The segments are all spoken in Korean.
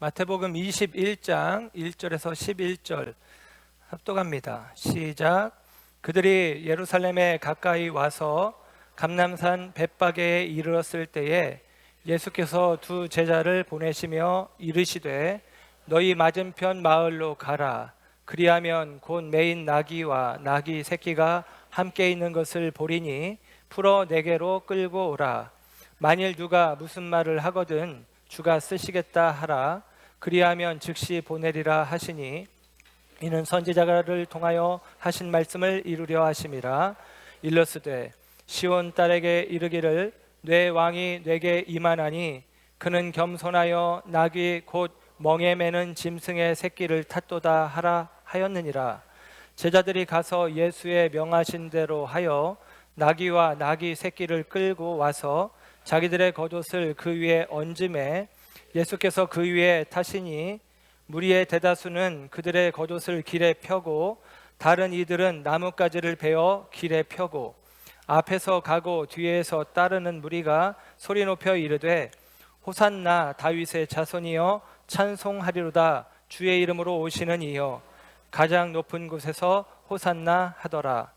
마태복음 21장 1절에서 11절 합독합니다. 시작. 그들이 예루살렘에 가까이 와서 감람산 벳바게에 이르렀을 때에 예수께서 두 제자를 보내시며 이르시되 너희 맞은편 마을로 가라. 그리하면 곧 매인 나귀와 나귀 새끼가 함께 있는 것을 보리니 풀어 내게로 끌고 오라. 만일 누가 무슨 말을 하거든 주가 쓰시겠다 하라. 그리하면 즉시 보내리라 하시니 이는 선지자를 통하여 하신 말씀을 이루려 하심이라. 일러스되 시온 딸에게 이르기를 내 왕이 내게 임하나니 그는 겸손하여 나귀 곧 멍에 매는 짐승의 새끼를 탔도다 하라 하였느니라. 제자들이 가서 예수의 명하신 대로 하여 나귀와 나귀 새끼를 끌고 와서 자기들의 겉옷을 그 위에 얹음에 예수께서 그 위에 타시니 무리의 대다수는 그들의 겉옷을 길에 펴고 다른 이들은 나뭇가지를 베어 길에 펴고 앞에서 가고 뒤에서 따르는 무리가 소리 높여 이르되 호산나 다윗의 자손이여 찬송하리로다. 주의 이름으로 오시는 이여 가장 높은 곳에서 호산나 하더라.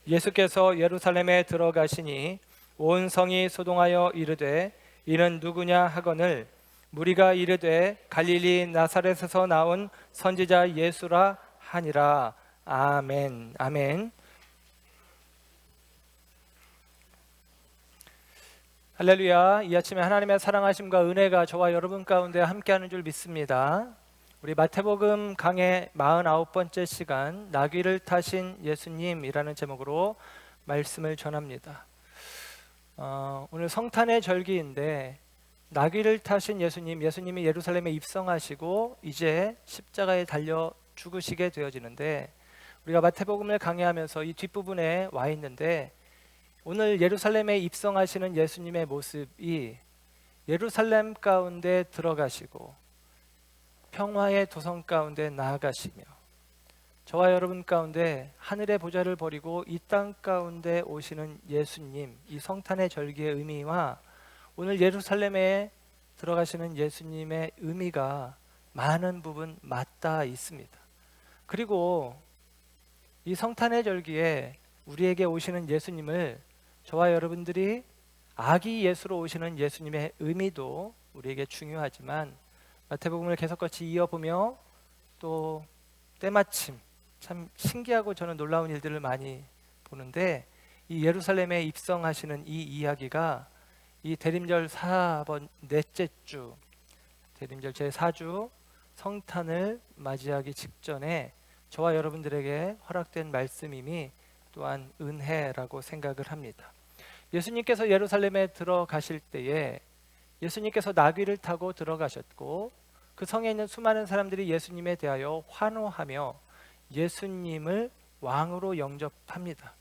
예수께서 예루살렘에 들어가시니 온 성이 소동하여 이르되 이는 누구냐 하거늘 무리가 이르되 갈릴리 나사렛에서 나온 선지자 예수라 하니라. 아멘. 아멘. 할렐루야. 이 아침에 하나님의 사랑하심과 은혜가 저와 여러분 가운데 함께하는 줄 믿습니다. 우리 마태복음 강의 49번째 시간 나귀를 타신 예수님이라는 제목으로 말씀을 전합니다. 오늘 성탄의 절기인데 나귀를 타신 예수님이 예루살렘에 입성하시고 이제 십자가에 달려 죽으시게 되어지는데 우리가 마태복음을 강의하면서 이 뒷부분에 와 있는데 오늘 예루살렘에 입성하시는 예수님의 모습이 예루살렘 가운데 들어가시고 평화의 도성 가운데 나아가시며 저와 여러분 가운데 하늘의 보좌를 버리고 이 땅 가운데 오시는 예수님, 이 성탄의 절기의 의미와 오늘 예루살렘에 들어가시는 예수님의 의미가 많은 부분 맞닿아 있습니다. 그리고 이 성탄의 절기에 우리에게 오시는 예수님을 저와 여러분들이 아기 예수로 오시는 예수님의 의미도 우리에게 중요하지만 마태복음을 계속같이 이어보며 또 때마침 참 신기하고 저는 놀라운 일들을 많이 보는데 이 예루살렘에 입성하시는 이 이야기가 이 대림절 4번 넷째 주 대림절 제4주 성탄을 맞이하기 직전에 저와 여러분들에게 허락된 말씀임이 또한 은혜라고 생각을 합니다. 예수님께서 예루살렘에 들어가실 때에 예수님께서 나귀를 타고 들어가셨고 그 성에 있는 수많은 사람들이 예수님에 대하여 환호하며 예수님을 왕으로 영접합니다.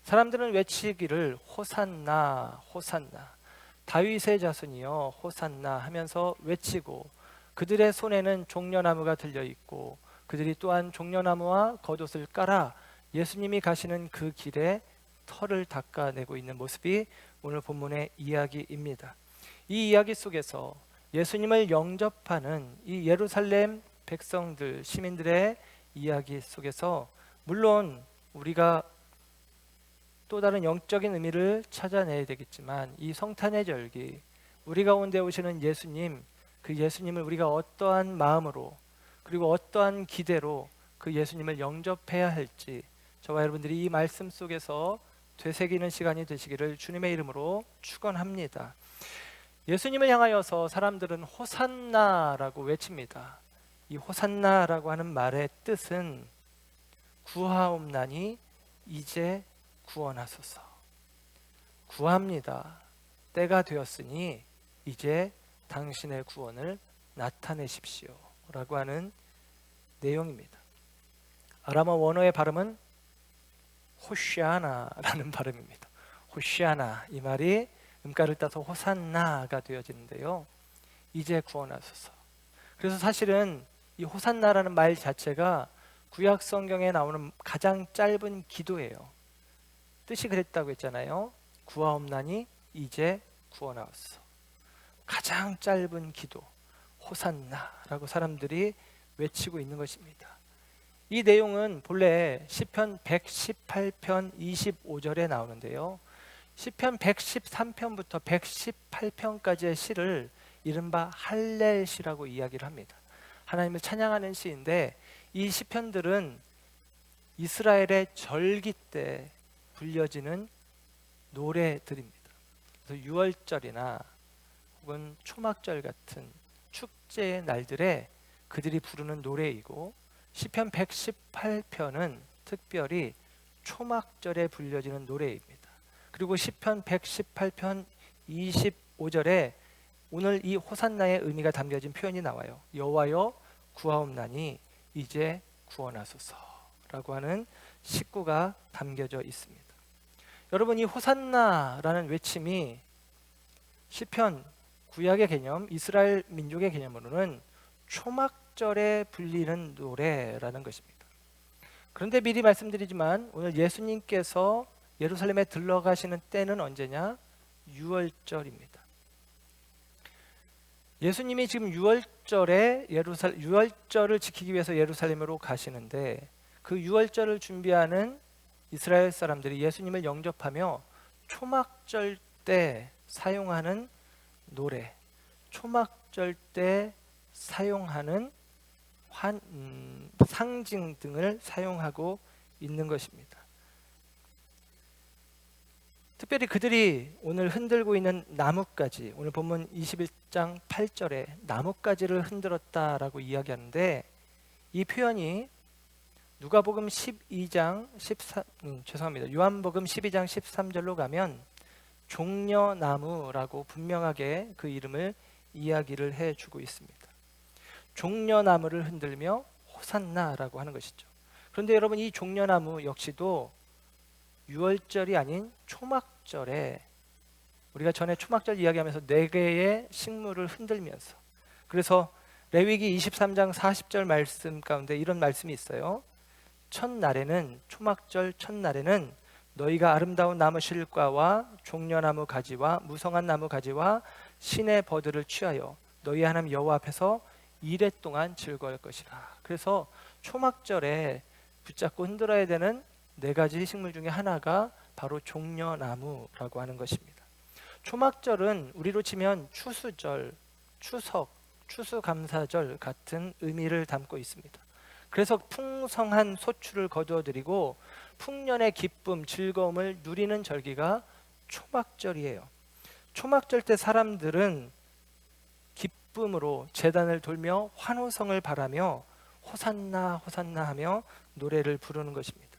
사람들은 외치기를 호산나 호산나 다윗의 자손이여 호산나 하면서 외치고 그들의 손에는 종려나무가 들려있고 그들이 또한 종려나무와 겉옷을 깔아 예수님이 가시는 그 길에 털을 닦아내고 있는 모습이 오늘 본문의 이야기입니다. 이 이야기 속에서 예수님을 영접하는 이 예루살렘 백성들, 시민들의 이야기 속에서 물론 우리가 또 다른 영적인 의미를 찾아내야 되겠지만 이 성탄의 절기, 우리 가운데 오시는 예수님, 그 예수님을 우리가 어떠한 마음으로 그리고 어떠한 기대로 그 예수님을 영접해야 할지 저와 여러분들이 이 말씀 속에서 되새기는 시간이 되시기를 주님의 이름으로 축원합니다. 예수님을 향하여서 사람들은 호산나라고 외칩니다. 이 호산나라고 하는 말의 뜻은 구하옵나니 이제 구원하소서. 구합니다. 때가 되었으니 이제 당신의 구원을 나타내십시오 라고 하는 내용입니다. 아람어 원어의 발음은 호시아나라는 발음입니다. 호시아나, 이 말이 음가를 따서 호산나가 되어지는데요. 이제 구원하소서. 그래서 사실은 이 호산나라는 말 자체가 구약 성경에 나오는 가장 짧은 기도예요. 뜻이 그랬다고 했잖아요. 구하옵나니 이제 구원하옵소서. 가장 짧은 기도. 호산나라고 사람들이 외치고 있는 것입니다. 이 내용은 본래 시편 118편 25절에 나오는데요. 시편 113편부터 118편까지의 시를 이른바 할렐시라고 이야기를 합니다. 하나님을 찬양하는 시인데, 이 시편들은 이스라엘의 절기 때 불려지는 노래들입니다. 그래서 유월절이나 혹은 초막절 같은 축제의 날들에 그들이 부르는 노래이고, 시편 118편은 특별히 초막절에 불려지는 노래입니다. 그리고 시편 118편 25절에 오늘 이 호산나의 의미가 담겨진 표현이 나와요. 여호와여 구하옵나니 이제 구원하소서라고 하는 식구가 담겨져 있습니다. 여러분, 이 호산나라는 외침이 시편 구약의 개념, 이스라엘 민족의 개념으로는 초막절에 불리는 노래라는 것입니다. 그런데 미리 말씀드리지만 오늘 예수님께서 예루살렘에 들어가시는 때는 언제냐? 유월절입니다. 예수님이 지금 유월절을 지키기 위해서 예루살렘으로 가시는데, 그 유월절을 준비하는 이스라엘 사람들이 예수님을 영접하며 초막절 때 사용하는 노래, 초막절 때 사용하는 상징 등을 사용하고 있는 것입니다. 특별히 그들이 오늘 흔들고 있는 나뭇가지, 오늘 본문 21장 8절에 나뭇가지를 흔들었다라고 이야기하는데, 이 표현이 누가복음 12장 13, 요한복음 12장 13절로 가면 종려나무라고 분명하게 그 이름을 이야기를 해주고 있습니다. 종려나무를 흔들며 호산나라고 하는 것이죠. 그런데 여러분, 이 종려나무 역시도 유월절이 아닌 초막절에, 우리가 전에 초막절 이야기하면서 4개의 식물을 흔들면서, 그래서 레위기 23장 40절 말씀 가운데 이런 말씀이 있어요. 첫날에는, 초막절 첫날에는 너희가 아름다운 나무 실과와 종려나무 가지와 무성한 나무 가지와 신의 버들을 취하여 너희 하나님 여호와 앞에서 이레 동안 즐거울 것이라. 그래서 초막절에 붙잡고 흔들어야 되는 4가지 식물 중에 하나가 바로 종려나무라고 하는 것입니다. 초막절은 우리로 치면 추수절, 추석, 추수감사절 같은 의미를 담고 있습니다. 그래서 풍성한 소출을 거두어드리고 풍년의 기쁨, 즐거움을 누리는 절기가 초막절이에요. 초막절 때 사람들은 기쁨으로 제단을 돌며 환호성을 바라며 호산나 호산나 하며 노래를 부르는 것입니다.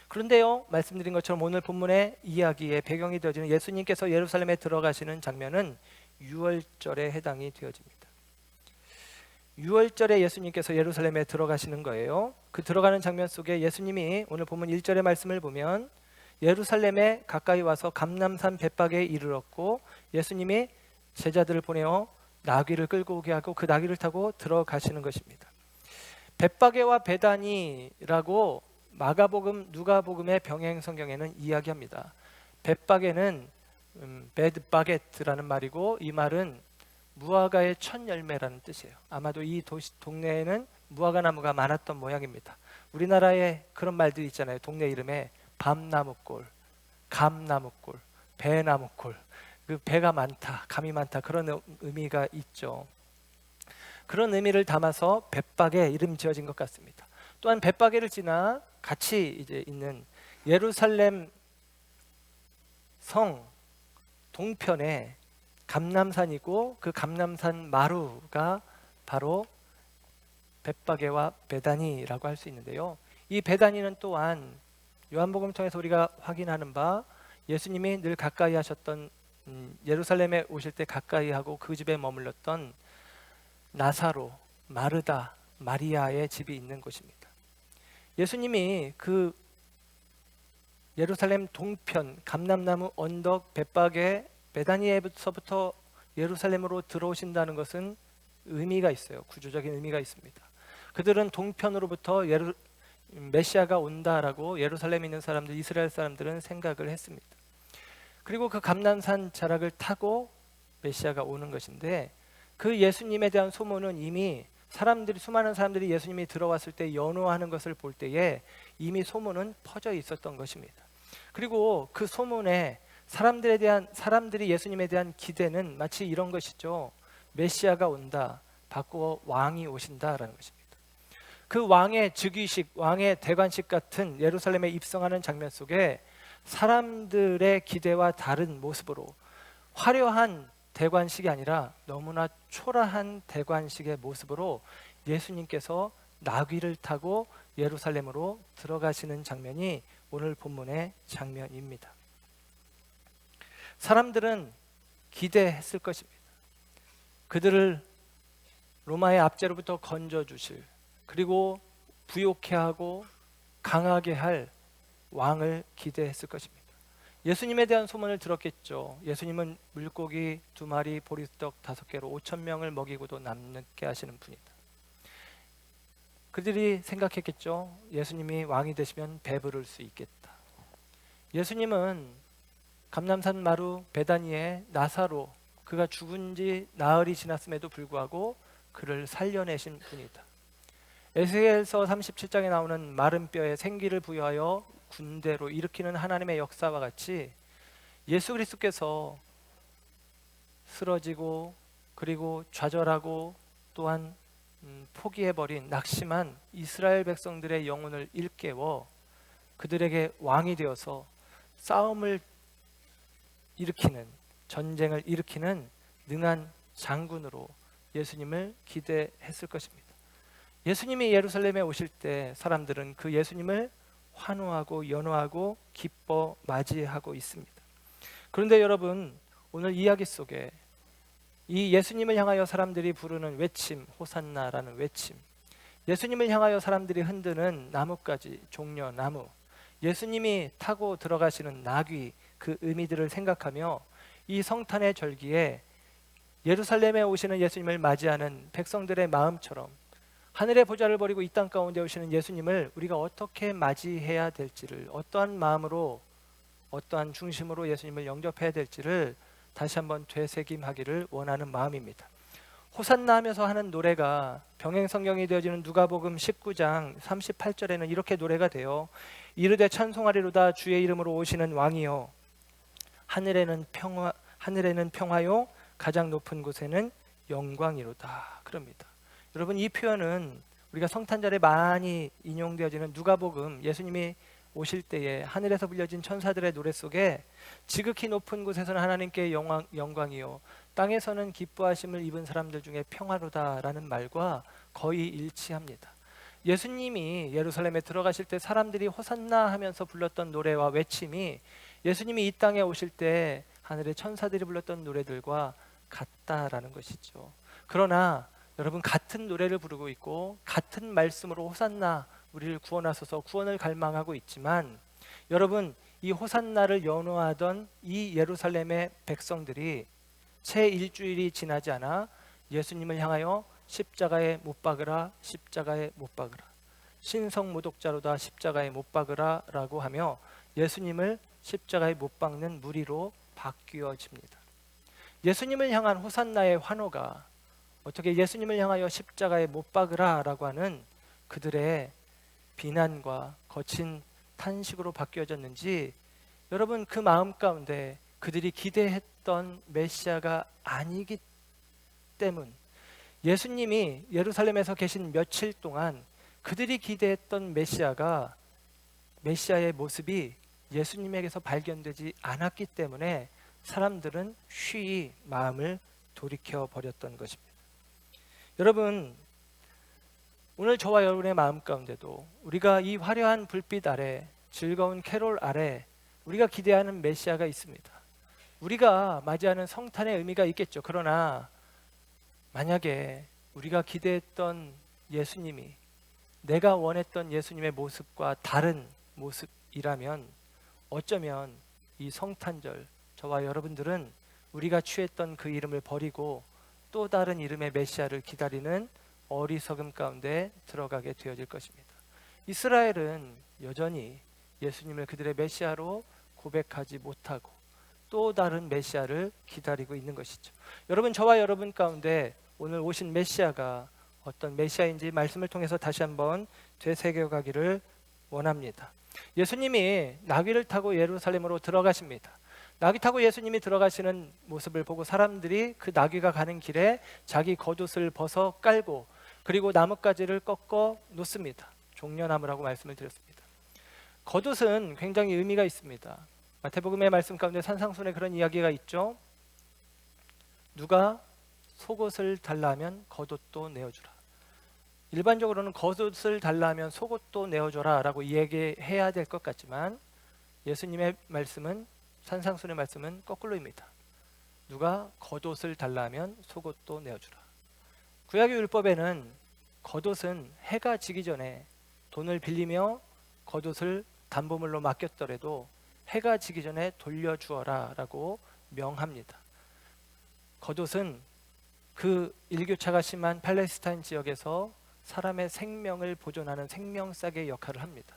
그런데요, 말씀드린 것처럼 오늘 본문의 이야기의 배경이 되어지는 예수님께서 예루살렘에 들어가시는 장면은 유월절에 해당이 되어집니다. 유월절에 예수님께서 예루살렘에 들어가시는 거예요. 그 들어가는 장면 속에 예수님이 오늘 본문 1절의 말씀을 보면 예루살렘에 가까이 와서 감람산 벳박에 이르렀고, 예수님이 제자들을 보내어 나귀를 끌고 오게 하고 그 나귀를 타고 들어가시는 것입니다. 벳박에와 베다니라고 마가복음, 누가복음의 병행 성경에는 이야기합니다. 벳박에는 베드바게트라는 말이고, 이 말은 무화과의 첫 열매라는 뜻이에요. 아마도 이 동네에는 무화과 나무가 많았던 모양입니다. 우리나라에 그런 말들이 있잖아요. 동네 이름에 밤나무골, 감나무골, 배나무골. 그 배가 많다, 감이 많다, 그런 의미가 있죠. 그런 의미를 담아서 벳박에 이름 지어진 것 같습니다. 또한 벳박에를 지나 같이 이제 있는 예루살렘 성 동편에 감람산이고, 그 감람산 마루가 바로 벳박에와 베다니라고 할 수 있는데요. 이 베다니는 또한 요한복음 통해서 우리가 확인하는 바 예수님이 늘 가까이 하셨던, 예루살렘에 오실 때 가까이 하고 그 집에 머물렀던 나사로, 마르다, 마리아의 집이 있는 곳입니다. 예수님이 그 예루살렘 동편 감람나무 언덕 벳박에 베다니에서부터 예루살렘으로 들어오신다는 것은 의미가 있어요. 구조적인 의미가 있습니다. 그들은 동편으로부터 메시아가 온다라고 예루살렘에 있는 사람들, 이스라엘 사람들은 생각을 했습니다. 그리고 그 감람산 자락을 타고 메시아가 오는 것인데, 그 예수님에 대한 소문은 이미 수많은 사람들이 예수님이 들어왔을 때 연호하는 것을 볼 때에 이미 소문은 퍼져 있었던 것입니다. 그리고 그 소문에 사람들이 예수님에 대한 기대는 마치 이런 것이죠. 메시아가 온다, 바꾸어 왕이 오신다라는 것입니다. 그 왕의 즉위식, 왕의 대관식 같은 예루살렘에 입성하는 장면 속에 사람들의 기대와 다른 모습으로 화려한 대관식이 아니라 너무나 초라한 대관식의 모습으로 예수님께서 나귀를 타고 예루살렘으로 들어가시는 장면이 오늘 본문의 장면입니다. 사람들은 기대했을 것입니다. 그들을 로마의 압제로부터 건져주실, 그리고 부욕해 하고 강하게 할 왕을 기대했을 것입니다. 예수님에 대한 소문을 들었겠죠. 예수님은 물고기 2마리, 보리떡 5개로 5,000명을 먹이고도 남게 하시는 분이다. 그들이 생각했겠죠. 예수님이 왕이 되시면 배부를 수 있겠다. 예수님은 감람산 마루 베다니의 나사로, 그가 죽은 지 나흘이 지났음에도 불구하고 그를 살려내신 분이다. 에스겔서 37장에 나오는 마른 뼈에 생기를 부여하여 군대로 일으키는 하나님의 역사와 같이 예수 그리스도께서 쓰러지고 그리고 좌절하고 또한 포기해버린 낙심한 이스라엘 백성들의 영혼을 일깨워 그들에게 왕이 되어서 싸움을 일으키는, 전쟁을 일으키는 능한 장군으로 예수님을 기대했을 것입니다. 예수님이 예루살렘에 오실 때 사람들은 그 예수님을 환호하고 연호하고 기뻐 맞이하고 있습니다. 그런데 여러분, 오늘 이야기 속에 이 예수님을 향하여 사람들이 부르는 외침, 호산나라는 외침, 예수님을 향하여 사람들이 흔드는 나뭇가지, 종려나무, 예수님이 타고 들어가시는 나귀, 그 의미들을 생각하며 이 성탄의 절기에 예루살렘에 오시는 예수님을 맞이하는 백성들의 마음처럼 하늘의 보좌를 버리고 이 땅 가운데 오시는 예수님을 우리가 어떻게 맞이해야 될지를, 어떠한 마음으로, 어떠한 중심으로 예수님을 영접해야 될지를 다시 한번 되새김하기를 원하는 마음입니다. 호산나 하면서 하는 노래가 병행 성경이 되어지는 누가복음 19장 38절에는 이렇게 노래가 돼요. 이르되 찬송하리로다 주의 이름으로 오시는 왕이요 하늘에는 평화요 가장 높은 곳에는 영광이로다 그럽니다. 여러분, 이 표현은 우리가 성탄절에 많이 인용되어지는 누가복음, 예수님이 오실 때에 하늘에서 불려진 천사들의 노래 속에 지극히 높은 곳에서는 하나님께 영광이요 땅에서는 기뻐하심을 입은 사람들 중에 평화로다라는 말과 거의 일치합니다. 예수님이 예루살렘에 들어가실 때 사람들이 호산나 하면서 불렀던 노래와 외침이 예수님이 이 땅에 오실 때 하늘의 천사들이 불렀던 노래들과 같다라는 것이죠. 그러나 여러분, 같은 노래를 부르고 있고 같은 말씀으로 호산나 우리를 구원하소서 구원을 갈망하고 있지만, 여러분, 이 호산나를 연호하던 이 예루살렘의 백성들이 채 일주일이 지나지 않아 예수님을 향하여 십자가에 못 박으라, 십자가에 못 박으라, 신성모독자로다 십자가에 못 박으라 라고 하며 예수님을 십자가에 못 박는 무리로 바뀌어집니다. 예수님을 향한 호산나의 환호가 어떻게 예수님을 향하여 십자가에 못 박으라 라고 하는 그들의 비난과 거친 탄식으로 바뀌어졌는지, 여러분, 그 마음 가운데 그들이 기대했던 메시아가 아니기 때문, 예수님이 예루살렘에서 계신 며칠 동안 그들이 기대했던 메시아의 모습이 예수님에게서 발견되지 않았기 때문에 사람들은 쉬이 마음을 돌이켜 버렸던 것입니다. 여러분, 오늘 저와 여러분의 마음 가운데도 우리가 이 화려한 불빛 아래, 즐거운 캐롤 아래 우리가 기대하는 메시아가 있습니다. 우리가 맞이하는 성탄의 의미가 있겠죠. 그러나 만약에 우리가 기대했던 예수님이 내가 원했던 예수님의 모습과 다른 모습이라면 어쩌면 이 성탄절 저와 여러분들은 우리가 취했던 그 이름을 버리고 또 다른 이름의 메시아를 기다리는 어리석음 가운데 들어가게 되어질 것입니다. 이스라엘은 여전히 예수님을 그들의 메시아로 고백하지 못하고 또 다른 메시아를 기다리고 있는 것이죠. 여러분, 저와 여러분 가운데 오늘 오신 메시아가 어떤 메시아인지 말씀을 통해서 다시 한번 되새겨가기를 원합니다. 예수님이 나귀를 타고 예루살렘으로 들어가십니다. 나귀 타고 예수님이 들어가시는 모습을 보고 사람들이 그 나귀가 가는 길에 자기 겉옷을 벗어 깔고 그리고 나뭇가지를 꺾어 놓습니다. 종려나무라고 말씀을 드렸습니다. 겉옷은 굉장히 의미가 있습니다. 마태복음의 말씀 가운데 산상순에 그런 이야기가 있죠. 누가 속옷을 달라면 겉옷도 내어주라. 일반적으로는 겉옷을 달라면 속옷도 내어줘라 라고 얘기해야 될 것 같지만 예수님의 말씀은, 산상순의 말씀은 거꾸로입니다. 누가 겉옷을 달라면 속옷도 내어주라. 구약의 율법에는 겉옷은 해가 지기 전에 돈을 빌리며 겉옷을 담보물로 맡겼더라도 해가 지기 전에 돌려주어라 라고 명합니다. 겉옷은 그 일교차가 심한 팔레스타인 지역에서 사람의 생명을 보존하는 생명싸개의 역할을 합니다.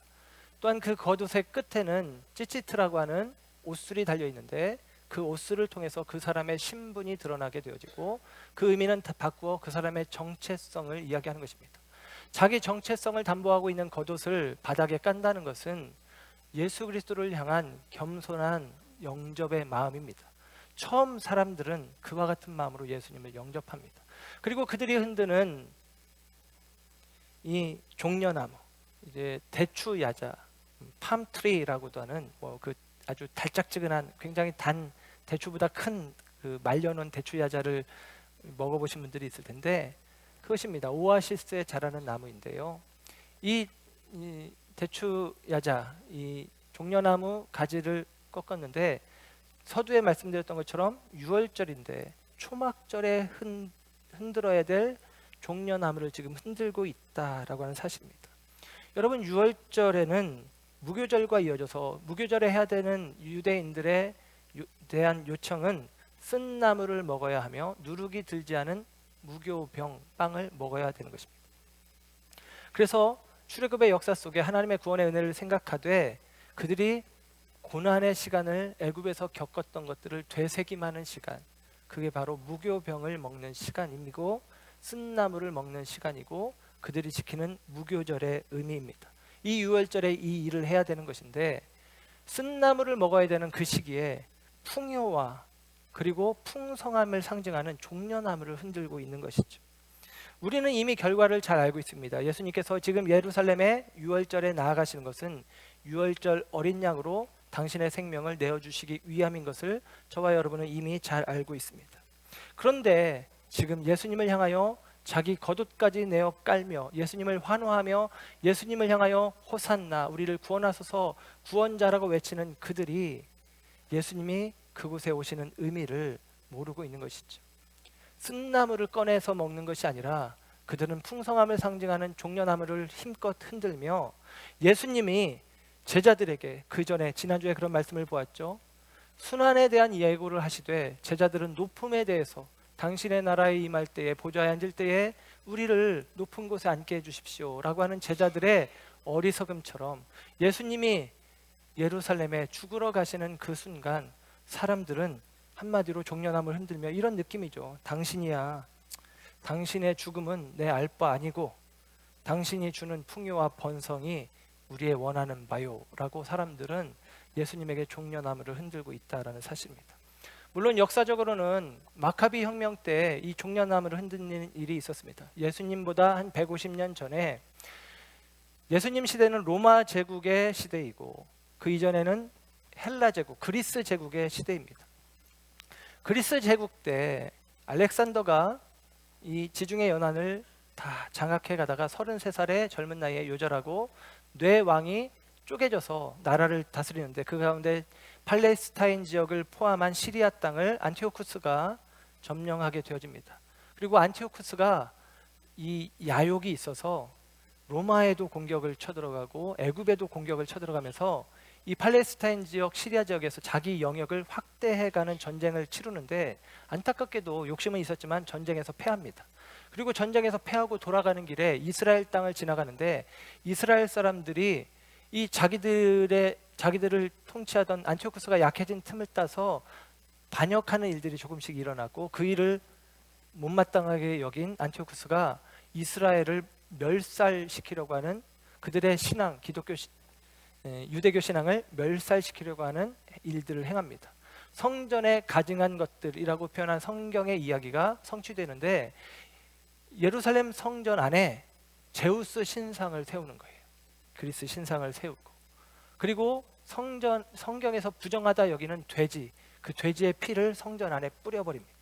또한 그 겉옷의 끝에는 찌찌트라고 하는 옷술이 달려 있는데 그 옷술을 통해서 그 사람의 신분이 드러나게 되어지고 그 의미는 바꾸어 그 사람의 정체성을 이야기하는 것입니다. 자기 정체성을 담보하고 있는 겉옷을 바닥에 깐다는 것은 예수 그리스도를 향한 겸손한 영접의 마음입니다. 처음 사람들은 그와 같은 마음으로 예수님을 영접합니다. 그리고 그들이 흔드는 이 종려나무, 이제 대추야자, 팜트리라고도 하는 그 아주 달짝지근한 굉장히 단 대추보다 큰 그 말려놓은 대추야자를 먹어보신 분들이 있을 텐데 그것입니다. 오아시스에 자라는 나무인데요. 이 대추야자, 이 종려나무 가지를 꺾었는데 서두에 말씀드렸던 것처럼 6월절인데 초막절에 흔들어야 될 종려나무를 지금 흔들고 있다라고 하는 사실입니다. 여러분, 6월절에는 무교절과 이어져서 무교절에 해야 되는 유대인들에 대한 요청은 쓴 나무를 먹어야 하며 누룩이 들지 않은 무교병 빵을 먹어야 되는 것입니다. 그래서 출애굽의 역사 속에 하나님의 구원의 은혜를 생각하되 그들이 고난의 시간을 애굽에서 겪었던 것들을 되새김하는 시간, 그게 바로 무교병을 먹는 시간이고 쓴 나무를 먹는 시간이고 그들이 지키는 무교절의 의미입니다. 이 6월절에 이 일을 해야 되는 것인데 쓴 나무를 먹어야 되는 그 시기에 풍요와 그리고 풍성함을 상징하는 종려나무를 흔들고 있는 것이죠. 우리는 이미 결과를 잘 알고 있습니다. 예수님께서 지금 예루살렘에 6월절에 나아가시는 것은 6월절 어린 양으로 당신의 생명을 내어주시기 위함인 것을 저와 여러분은 이미 잘 알고 있습니다. 그런데 지금 예수님을 향하여 자기 겉옷까지 내어 깔며 예수님을 환호하며 예수님을 향하여 호산나 우리를 구원하소서 구원자라고 외치는 그들이 예수님이 그곳에 오시는 의미를 모르고 있는 것이죠. 쓴나무를 꺼내서 먹는 것이 아니라 그들은 풍성함을 상징하는 종려나무를 힘껏 흔들며 예수님이 제자들에게 그 전에 지난주에 그런 말씀을 보았죠. 순환에 대한 예고를 하시되 제자들은 높음에 대해서 당신의 나라에 임할 때에 보좌에 앉을 때에 우리를 높은 곳에 앉게 해주십시오 라고 하는 제자들의 어리석음처럼 예수님이 예루살렘에 죽으러 가시는 그 순간 사람들은 한마디로 종려나무를 흔들며 이런 느낌이죠. 당신이야. 당신의 죽음은 내 알 바 아니고 당신이 주는 풍요와 번성이 우리의 원하는 바요 라고 사람들은 예수님에게 종려나무를 흔들고 있다는 사실입니다. 물론 역사적으로는 마카비 혁명 때 이 종려나무를 흔드는 일이 있었습니다. 예수님보다 한 150년 전에 예수님 시대는 로마 제국의 시대이고 그 이전에는 헬라 제국, 그리스 제국의 시대입니다. 그리스 제국 때 알렉산더가 이 지중해 연안을 다 장악해 가다가 33살의 젊은 나이에 요절하고 뇌왕이 쪼개져서 나라를 다스리는데 그 가운데 팔레스타인 지역을 포함한 시리아 땅을 안티오쿠스가 점령하게 되어집니다. 그리고 안티오쿠스가 이 야욕이 있어서 로마에도 공격을 쳐들어가고 애굽에도 공격을 쳐들어가면서 이 팔레스타인 지역, 시리아 지역에서 자기 영역을 확대해가는 전쟁을 치르는데 안타깝게도 욕심은 있었지만 전쟁에서 패합니다. 그리고 전쟁에서 패하고 돌아가는 길에 이스라엘 땅을 지나가는데 이스라엘 사람들이 이 자기들을 통치하던 안티오쿠스가 약해진 틈을 따서 반역하는 일들이 조금씩 일어났고 그 일을 못마땅하게 여긴 안티오쿠스가 이스라엘을 멸살시키려고 하는 그들의 신앙, 유대교 신앙을 멸살시키려고 하는 일들을 행합니다. 성전에 가증한 것들이라고 표현한 성경의 이야기가 성취되는데, 예루살렘 성전 안에 제우스 신상을 세우는 거예요. 그리스 신상을 세우고, 그리고 성경에서 부정하다 여기는 돼지, 그 돼지의 피를 성전 안에 뿌려버립니다.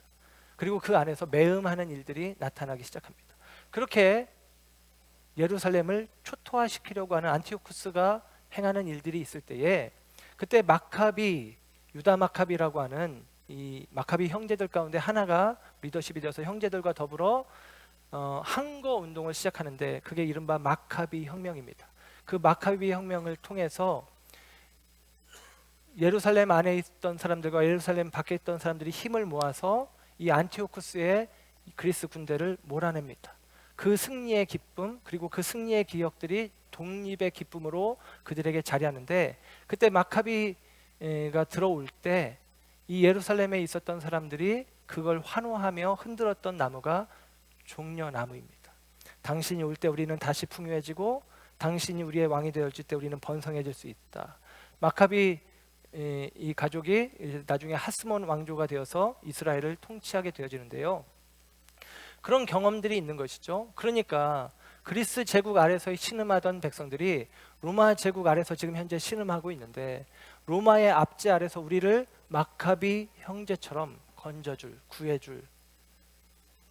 그리고 그 안에서 매음하는 일들이 나타나기 시작합니다. 그렇게 예루살렘을 초토화시키려고 하는 안티오쿠스가 행하는 일들이 있을 때에, 그때 유다 마카비라고 하는 이 마카비 형제들 가운데 하나가 리더십이 되어서 형제들과 더불어 항거 운동을 시작하는데, 그게 이른바 마카비 혁명입니다. 그 마카비 혁명을 통해서 예루살렘 안에 있던 사람들과 예루살렘 밖에 있던 사람들이 힘을 모아서 이 안티오쿠스의 그리스 군대를 몰아냅니다. 그 승리의 기쁨, 그리고 그 승리의 기억들이 독립의 기쁨으로 그들에게 자리하는데, 그때 마카비가 들어올 때 이 예루살렘에 있었던 사람들이 그걸 환호하며 흔들었던 나무가 종려나무입니다. 당신이 올 때 우리는 다시 풍요해지고, 당신이 우리의 왕이 되어줄 때 우리는 번성해질 수 있다. 마카비 이 가족이 나중에 하스몬 왕조가 되어서 이스라엘을 통치하게 되어지는데요. 그런 경험들이 있는 것이죠. 그러니까 그리스 제국 아래서 신음하던 백성들이 로마 제국 아래서 지금 현재 신음하고 있는데, 로마의 압제 아래서 우리를 마카비 형제처럼 건져줄, 구해줄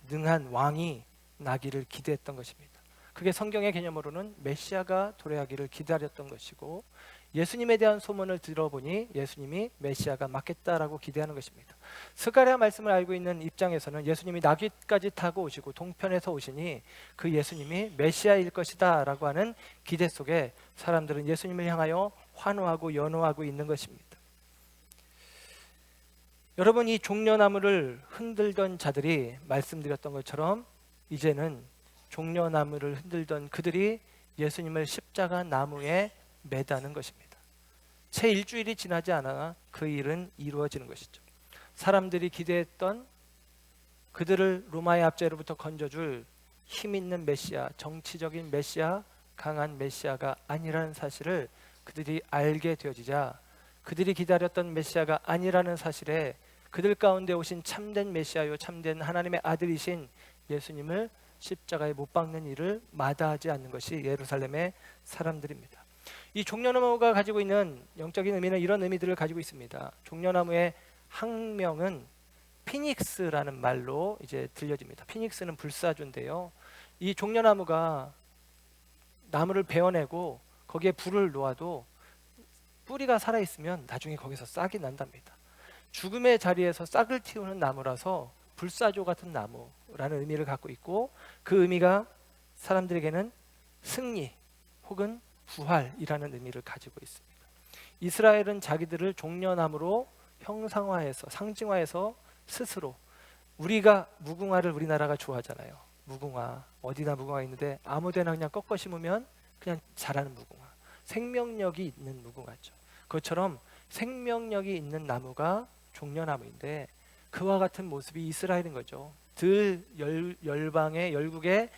능한 왕이 나기를 기대했던 것입니다. 그게 성경의 개념으로는 메시아가 도래하기를 기다렸던 것이고, 예수님에 대한 소문을 들어보니 예수님이 메시아가 맞겠다라고 기대하는 것입니다. 스가랴 말씀을 알고 있는 입장에서는 예수님이 나귀까지 타고 오시고 동편에서 오시니 그 예수님이 메시아일 것이다 라고 하는 기대 속에 사람들은 예수님을 향하여 환호하고 연호하고 있는 것입니다. 여러분, 이 종려나무를 흔들던 자들이 말씀드렸던 것처럼 이제는 종려나무를 흔들던 그들이 예수님을 십자가 나무에 매다는 것입니다. 채 일주일이 지나지 않아 그 일은 이루어지는 것이죠. 사람들이 기대했던 그들을 로마의 압제로부터 건져줄 힘 있는 메시아, 정치적인 메시아, 강한 메시아가 아니라는 사실을 그들이 알게 되어지자, 그들이 기다렸던 메시아가 아니라는 사실에 그들 가운데 오신 참된 메시아요, 참된 하나님의 아들이신 예수님을 십자가에 못 박는 일을 마다하지 않는 것이 예루살렘의 사람들입니다. 이 종려나무가 가지고 있는 영적인 의미는 이런 의미들을 가지고 있습니다. 종려나무의 학명은 피닉스라는 말로 이제 들려집니다. 피닉스는 불사조인데요. 이 종려나무가 나무를 베어내고 거기에 불을 놓아도 뿌리가 살아있으면 나중에 거기서 싹이 난답니다. 죽음의 자리에서 싹을 틔우는 나무라서 불사조 같은 나무라는 의미를 갖고 있고, 그 의미가 사람들에게는 승리 혹은 부활이라는 의미를 가지고 있습니다. 이스라엘은 자기들을 종려나무로 형상화해서, 상징화해서 스스로, 우리가 무궁화를 우리나라가 좋아하잖아요. 무궁화, 어디나 무궁화 있는데 아무데나 그냥 꺾어 심으면 그냥 자라는 무궁화, 생명력이 있는 무궁화죠. 그것처럼 생명력이 있는 나무가 종려나무인데, 그와 같은 모습이 이스라엘인 거죠. 들 열방의 열국의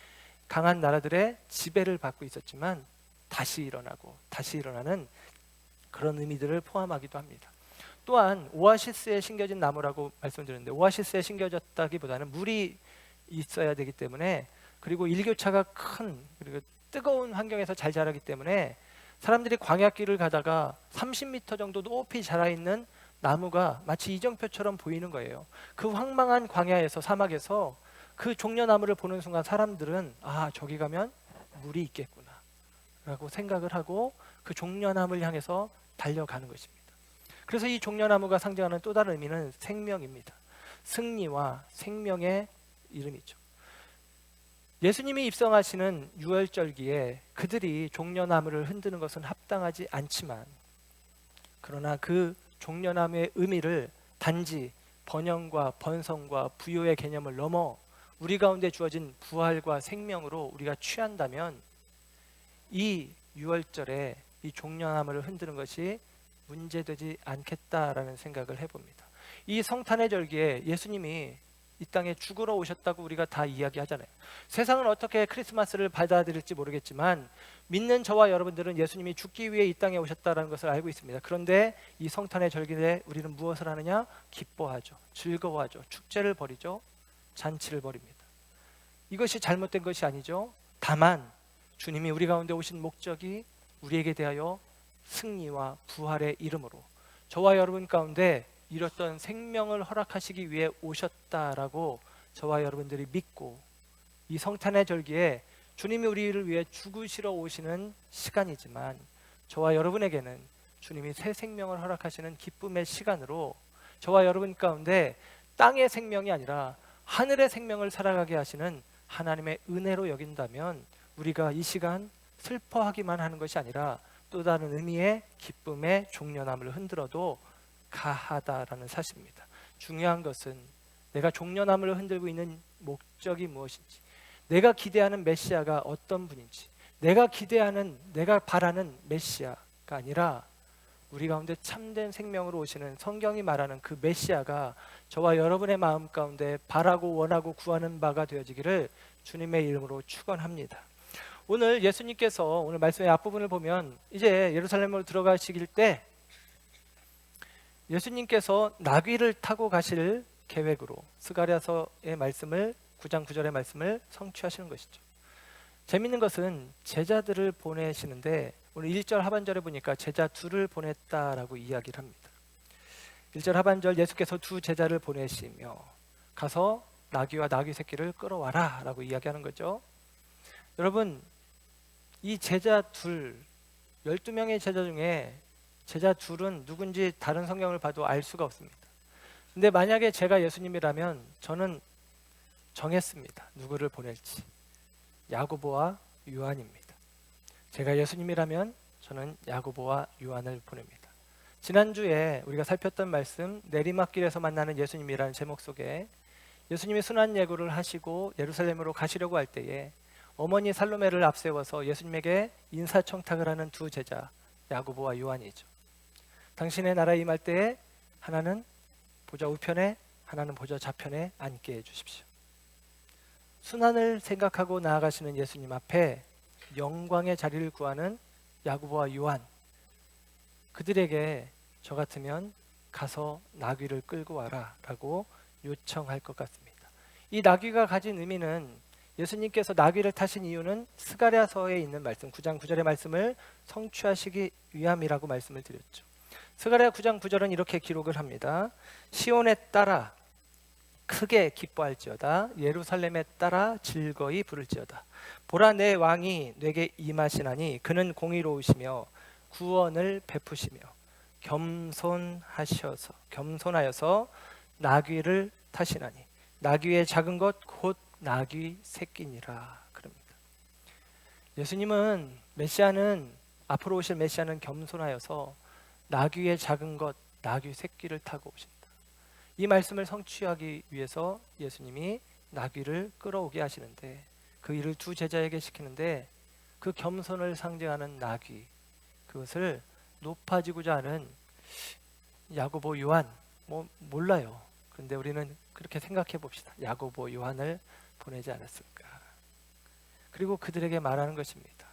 강한 나라들의 지배를 받고 있었지만 다시 일어나고 다시 일어나는 그런 의미들을 포함하기도 합니다. 또한 오아시스에 심겨진 나무라고 말씀드렸는데, 오아시스에 심겨졌다기보다는 물이 있어야 되기 때문에, 그리고 일교차가 큰, 그리고 뜨거운 환경에서 잘 자라기 때문에 사람들이 광야길을 가다가 30m 정도 높이 자라있는 나무가 마치 이정표처럼 보이는 거예요. 그 황망한 광야에서, 사막에서 그 종려나무를 보는 순간 사람들은 저기 가면 물이 있겠구나 라고 생각을 하고 그 종려나무를 향해서 달려가는 것입니다. 그래서 이 종려나무가 상징하는 또 다른 의미는 생명입니다. 승리와 생명의 이름이죠. 예수님이 입성하시는 유월절기에 그들이 종려나무를 흔드는 것은 합당하지 않지만, 그러나 그 종려나무의 의미를 단지 번영과 번성과 부요의 개념을 넘어 우리 가운데 주어진 부활과 생명으로 우리가 취한다면, 이 유월절에 이 종려나무를 흔드는 것이 문제되지 않겠다라는 생각을 해봅니다. 이 성탄의 절기에 예수님이 이 땅에 죽으러 오셨다고 우리가 다 이야기하잖아요. 세상은 어떻게 크리스마스를 받아들일지 모르겠지만 믿는 저와 여러분들은 예수님이 죽기 위해 이 땅에 오셨다는 것을 알고 있습니다. 그런데 이 성탄의 절기에 우리는 무엇을 하느냐? 기뻐하죠. 즐거워하죠. 축제를 벌이죠. 잔치를 벌입니다. 이것이 잘못된 것이 아니죠. 다만 주님이 우리 가운데 오신 목적이 우리에게 대하여 승리와 부활의 이름으로 저와 여러분 가운데 잃었던 생명을 허락하시기 위해 오셨다라고 저와 여러분들이 믿고 이 성탄의 절기에 주님이 우리를 위해 죽으시러 오시는 시간이지만 저와 여러분에게는 주님이 새 생명을 허락하시는 기쁨의 시간으로 저와 여러분 가운데 땅의 생명이 아니라 하늘의 생명을 살아가게 하시는 하나님의 은혜로 여긴다면 우리가 이 시간 슬퍼하기만 하는 것이 아니라 또 다른 의미의 기쁨의 종려나무를 흔들어도 가하다라는 사실입니다. 중요한 것은 내가 종려나무를 흔들고 있는 목적이 무엇인지, 내가 기대하는 메시아가 어떤 분인지, 내가 기대하는, 내가 바라는 메시아가 아니라 우리 가운데 참된 생명으로 오시는 성경이 말하는 그 메시아가 저와 여러분의 마음 가운데 바라고 원하고 구하는 바가 되어지기를 주님의 이름으로 축원합니다. 오늘 예수님께서 오늘 말씀의 앞부분을 보면 이제 예루살렘으로 들어가시길 때 예수님께서 나귀를 타고 가실 계획으로 스가랴서의 말씀을 9장 9절의 말씀을 성취하시는 것이죠. 재밌는 것은 제자들을 보내시는데 오늘 1절 하반절에 보니까 제자 둘을 보냈다라고 이야기를 합니다. 1절 하반절 예수께서 두 제자를 보내시며 가서 나귀와 나귀 새끼를 끌어와라 라고 이야기하는 거죠. 여러분, 이 제자 둘, 12명의 제자 중에 제자 둘은 누군지 다른 성경을 봐도 알 수가 없습니다. 근데 만약에 제가 예수님이라면 저는 정했습니다. 누구를 보낼지. 야고보와 요한입니다. 제가 예수님이라면 저는 야고보와 요한을 보냅니다. 지난주에 우리가 살폈던 말씀 내리막길에서 만나는 예수님이라는 제목 속에 예수님이 순환 예고를 하시고 예루살렘으로 가시려고 할 때에 어머니 살로메를 앞세워서 예수님에게 인사청탁을 하는 두 제자 야고보와 요한이죠. 당신의 나라에 임할 때에 하나는 보좌 우편에 하나는 보좌 좌편에 앉게 해주십시오. 순환을 생각하고 나아가시는 예수님 앞에 영광의 자리를 구하는 야고보와 요한, 그들에게 저 같으면 가서 나귀를 끌고 와라 라고 요청할 것 같습니다. 이 나귀가 가진 의미는 예수님께서 나귀를 타신 이유는 스가랴서에 있는 말씀 9장 9절의 말씀을 성취하시기 위함이라고 말씀을 드렸죠. 스가랴 9장 9절은 이렇게 기록을 합니다. 시온에 따라 크게 기뻐할지어다. 예루살렘에 따라 즐거이 부를지어다. 보라, 내 왕이 내게 임하시나니 그는 공의로우시며 구원을 베푸시며 겸손하여서 나귀를 타시나니 나귀의 작은 것 곧 나귀 새끼니라. 그럽니다. 예수님은 앞으로 오실 메시아는 겸손하여서 나귀의 작은 것 나귀 새끼를 타고 오신다. 이 말씀을 성취하기 위해서 예수님이 나귀를 끌어오게 하시는데 그 일을 두 제자에게 시키는데 그 겸손을 상징하는 나귀, 그것을 높아지고자 하는 야고보 요한, 몰라요. 그런데 우리는 그렇게 생각해 봅시다. 야고보 요한을 보내지 않았을까. 그리고 그들에게 말하는 것입니다.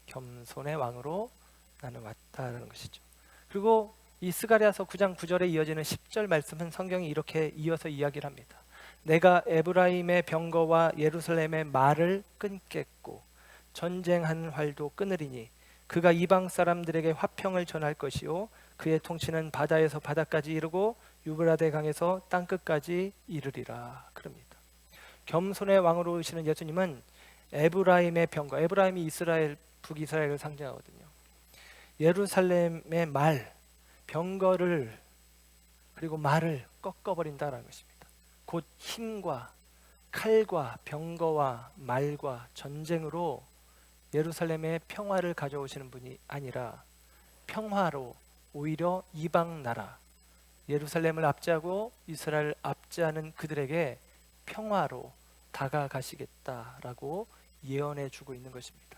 겸손의 왕으로 나는 왔다라는 것이죠. 그리고 이 스가랴서 9장 9절에 이어지는 10절 말씀은 성경이 이렇게 이어서 이야기를 합니다. 내가 에브라임의 병거와 예루살렘의 말을 끊겠고 전쟁한 활도 끊으리니 그가 이방 사람들에게 화평을 전할 것이요 그의 통치는 바다에서 바다까지 이르고 유브라데 강에서 땅끝까지 이르리라. 그럽니다. 겸손의 왕으로 오시는 예수님은 에브라임의 병거, 에브라임이 이스라엘, 북이스라엘을 상징하거든요. 예루살렘의 말, 병거를 그리고 말을 꺾어버린다라는 것입니다. 곧 힘과 칼과 병거와 말과 전쟁으로 예루살렘의 평화를 가져오시는 분이 아니라 평화로 오히려 이방 나라, 예루살렘을 압제하고 이스라엘을 압제하는 그들에게 평화로 다가가시겠다라고 예언해 주고 있는 것입니다.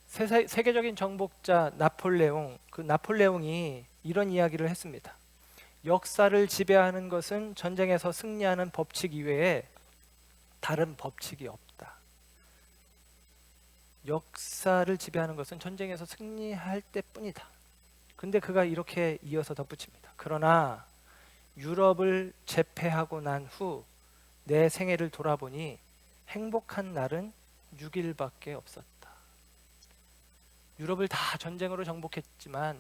세계적인 정복자 나폴레옹, 그 나폴레옹이 이런 이야기를 했습니다. 역사를 지배하는 것은 전쟁에서 승리하는 법칙 이외에 다른 법칙이 없다. 역사를 지배하는 것은 전쟁에서 승리할 때뿐이다. 근데 그가 이렇게 이어서 덧붙입니다. 그러나 유럽을 제패하고 난 후 내 생애를 돌아보니 행복한 날은 6일밖에 없었다. 유럽을 다 전쟁으로 정복했지만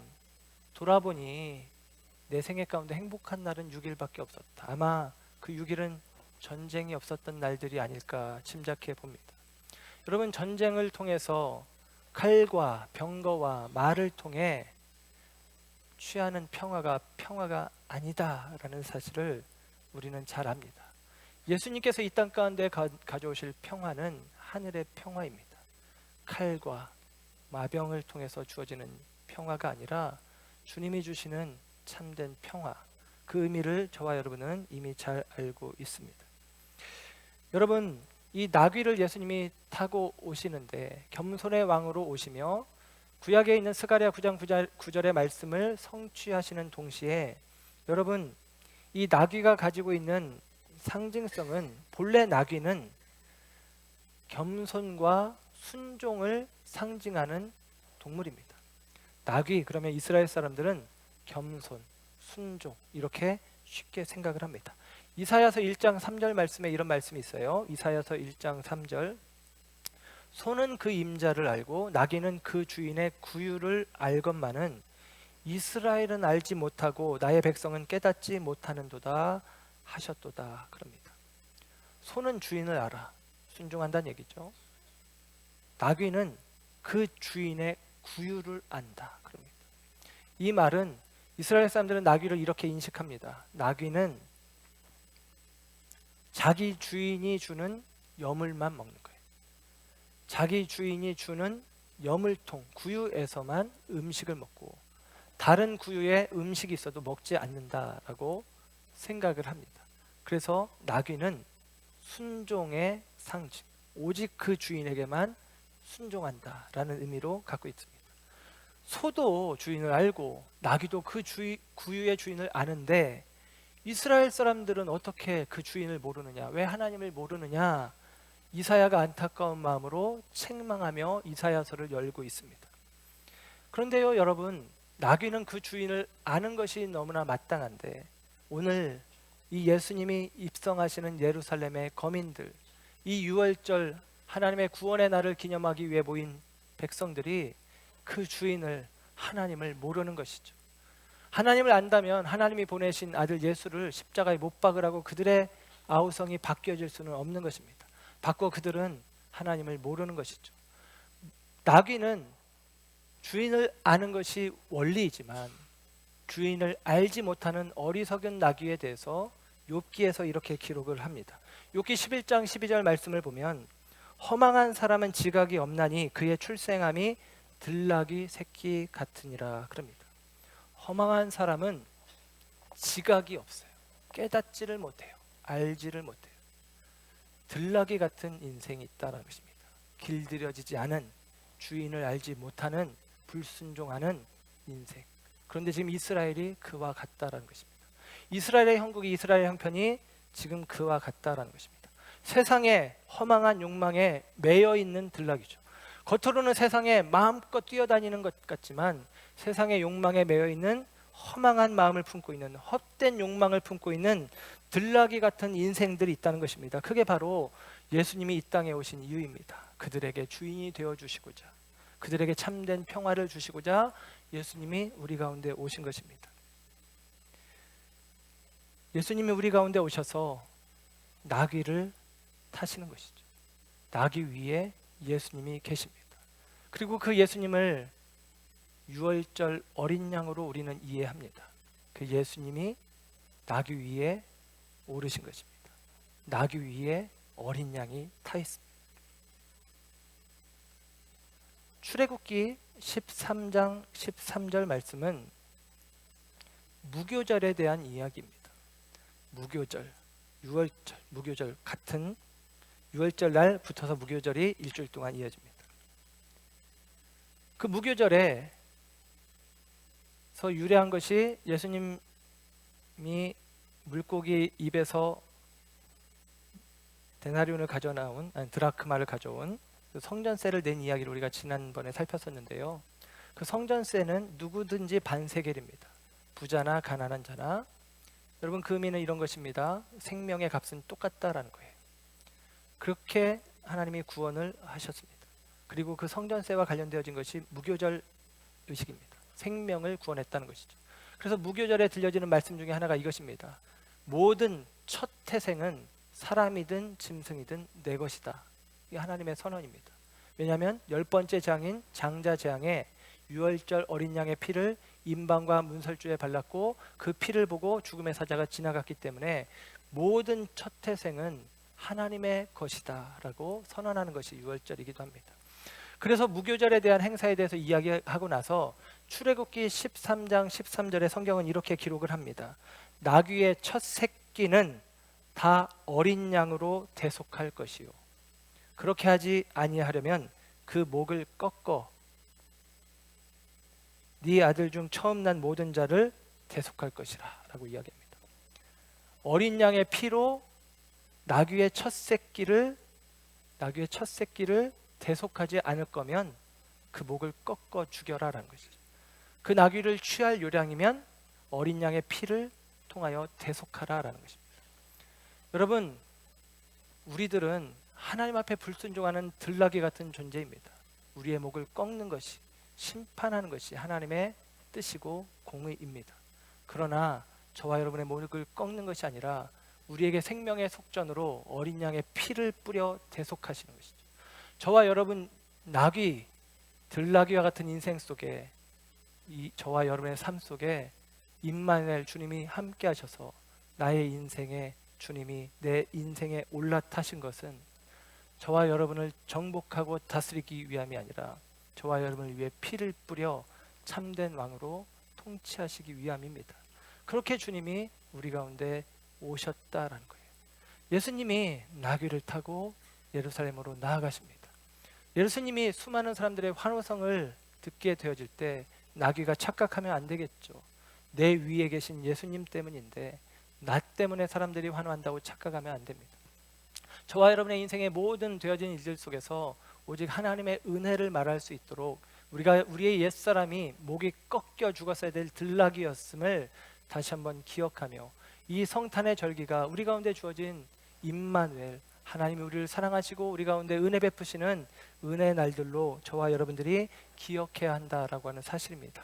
돌아보니 내 생애 가운데 행복한 날은 6일밖에 없었다. 아마 그 6일은 전쟁이 없었던 날들이 아닐까 짐작해 봅니다. 여러분, 전쟁을 통해서 칼과 병거와 말을 통해 취하는 평화가 아니다라는 사실을 우리는 잘 압니다. 예수님께서 이 땅 가운데 가져오실 평화는 하늘의 평화입니다. 칼과 마병을 통해서 주어지는 평화가 아니라 주님이 주시는 참된 평화, 그 의미를 저와 여러분은 이미 잘 알고 있습니다. 여러분, 이 나귀를 예수님이 타고 오시는데 겸손의 왕으로 오시며 구약에 있는 스가랴 9장 9절의 말씀을 성취하시는 동시에 여러분, 이 나귀가 가지고 있는 상징성은, 본래 나귀는 겸손과 순종을 상징하는 동물입니다. 나귀, 그러면 이스라엘 사람들은 겸손, 순종, 이렇게 쉽게 생각을 합니다. 이사야서 1장 3절 말씀에 이런 말씀이 있어요. 이사야서 1장 3절, 소는 그 임자를 알고 나귀는 그 주인의 구유를 알건만은 이스라엘은 알지 못하고 나의 백성은 깨닫지 못하는도다 하셨도다. 그럽니다. 소는 주인을 알아, 순종한다는 얘기죠. 나귀는 그 주인의 구유를 안다. 그럽니다. 이 말은 이스라엘 사람들은 나귀를 이렇게 인식합니다. 나귀는 자기 주인이 주는 여물만 먹는 거예요. 자기 주인이 주는 여물통, 구유에서만 음식을 먹고 다른 구유에 음식이 있어도 먹지 않는다라고 생각을 합니다. 그래서 나귀는 순종의 상징, 오직 그 주인에게만 순종한다라는 의미로 갖고 있습니다. 소도 주인을 알고 나귀도 그 구유의 주인을 아는데 이스라엘 사람들은 어떻게 그 주인을 모르느냐, 왜 하나님을 모르느냐, 이사야가 안타까운 마음으로 책망하며 이사야서를 열고 있습니다. 그런데요, 여러분, 나귀는 그 주인을 아는 것이 너무나 마땅한데 오늘 이 예수님이 입성하시는 예루살렘의 거민들, 이 유월절 하나님의 구원의 날을 기념하기 위해 모인 백성들이 그 주인을, 하나님을 모르는 것이죠. 하나님을 안다면 하나님이 보내신 아들 예수를 십자가에 못 박으라고 그들의 아우성이 바뀌어질 수는 없는 것입니다. 바꿔 그들은 하나님을 모르는 것이죠. 나귀는 주인을 아는 것이 원리이지만 주인을 알지 못하는 어리석은 나귀에 대해서 욥기에서 이렇게 기록을 합니다. 욥기 11장 12절 말씀을 보면 허망한 사람은 지각이 없나니 그의 출생함이 들나귀 새끼 같으니라 그럽니다. 허망한 사람은 지각이 없어요. 깨닫지를 못해요. 알지를 못해요. 들나귀 같은 인생이 있다는 것입니다. 길들여지지 않은, 주인을 알지 못하는, 불순종하는 인생. 그런데 지금 이스라엘이 그와 같다라는 것입니다. 이스라엘의 형국이, 이스라엘 형편이 지금 그와 같다라는 것입니다. 세상에 허망한 욕망에 매여 있는 들나귀죠. 겉으로는 세상에 마음껏 뛰어다니는 것 같지만 세상의 욕망에 매여 있는 허망한 마음을 품고 있는, 헛된 욕망을 품고 있는 들나귀 같은 인생들이 있다는 것입니다. 그게 바로 예수님이 이 땅에 오신 이유입니다. 그들에게 주인이 되어주시고자, 그들에게 참된 평화를 주시고자 예수님이 우리 가운데 오신 것입니다. 예수님이 우리 가운데 오셔서 나귀를 타시는 것이죠. 나귀 위에 예수님이 계십니다. 그리고 그 예수님을 유월절 어린 양으로 우리는 이해합니다. 그 예수님이 나귀 위에 오르신 것입니다. 나귀 위에 어린 양이 타 있습니다. 출애굽기 13장 13절 말씀은 무교절에 대한 이야기입니다. 무교절, 유월절, 무교절 같은 유월절 날 붙어서 무교절이 일주일 동안 이어집니다. 그 무교절에서 유래한 것이 예수님 물고기 입에서 데나리온을 드라크마를 가져온 그 성전세를 낸 이야기를 우리가 지난번에 살폈었는데요. 그 성전세는 누구든지 반세겔입니다. 부자나 가난한 자나. 여러분, 그 의미는 이런 것입니다. 생명의 값은 똑같다라는 거예요. 그렇게 하나님이 구원을 하셨습니다. 그리고 그 성전세와 관련되어진 것이 무교절 의식입니다. 생명을 구원했다는 것이죠. 그래서 무교절에 들려지는 말씀 중에 하나가 이것입니다. 모든 첫 태생은 사람이든 짐승이든 내 것이다. 이게 하나님의 선언입니다. 왜냐하면 10번째 장인 장자재앙에 유월절 어린 양의 피를 임방과 문설주에 발랐고 그 피를 보고 죽음의 사자가 지나갔기 때문에 모든 첫 태생은 하나님의 것이다 라고 선언하는 것이 유월절이기도 합니다. 그래서 무교절에 대한 행사에 대해서 이야기하고 나서 출애굽기 13장 13절에 성경은 이렇게 기록을 합니다. 나귀의 첫 새끼는 다 어린 양으로 대속할 것이요, 그렇게 하지 아니하려면 그 목을 꺾어 네 아들 중 처음 난 모든 자를 대속할 것이라 라고 이야기합니다. 어린 양의 피로 나귀의 첫 새끼를 대속하지 않을 거면 그 목을 꺾어 죽여라 라는 것이죠. 그 나귀를 취할 요량이면 어린 양의 피를 통하여 대속하라 라는 것입니다. 여러분, 우리들은 하나님 앞에 불순종하는 들나귀 같은 존재입니다. 우리의 목을 꺾는 것이, 심판하는 것이 하나님의 뜻이고 공의입니다. 그러나 저와 여러분의 목을 꺾는 것이 아니라 우리에게 생명의 속전으로 어린 양의 피를 뿌려 대속하시는 것이죠. 저와 여러분, 들나귀와 같은 인생 속에, 저와 여러분의 삶 속에 임마누엘 주님이 함께 하셔서 나의 인생에 주님이 내 인생에 올라타신 것은 저와 여러분을 정복하고 다스리기 위함이 아니라 저와 여러분을 위해 피를 뿌려 참된 왕으로 통치하시기 위함입니다. 그렇게 주님이 우리 가운데 오셨다라는 거예요. 예수님이 나귀를 타고 예루살렘으로 나아가십니다. 예수님이 수많은 사람들의 환호성을 듣게 되어질 때 나귀가 착각하면 안 되겠죠. 내 위에 계신 예수님 때문인데 나 때문에 사람들이 환호한다고 착각하면 안 됩니다. 저와 여러분의 인생의 모든 되어진 일들 속에서 오직 하나님의 은혜를 말할 수 있도록 우리의 옛사람이 목이 꺾여 죽었어야 될 들나귀였음을 다시 한번 기억하며 이 성탄의 절기가 우리 가운데 주어진 임마누엘, 하나님이 우리를 사랑하시고 우리 가운데 은혜 베푸시는 은혜의 날들로 저와 여러분들이 기억해야 한다라고 하는 사실입니다.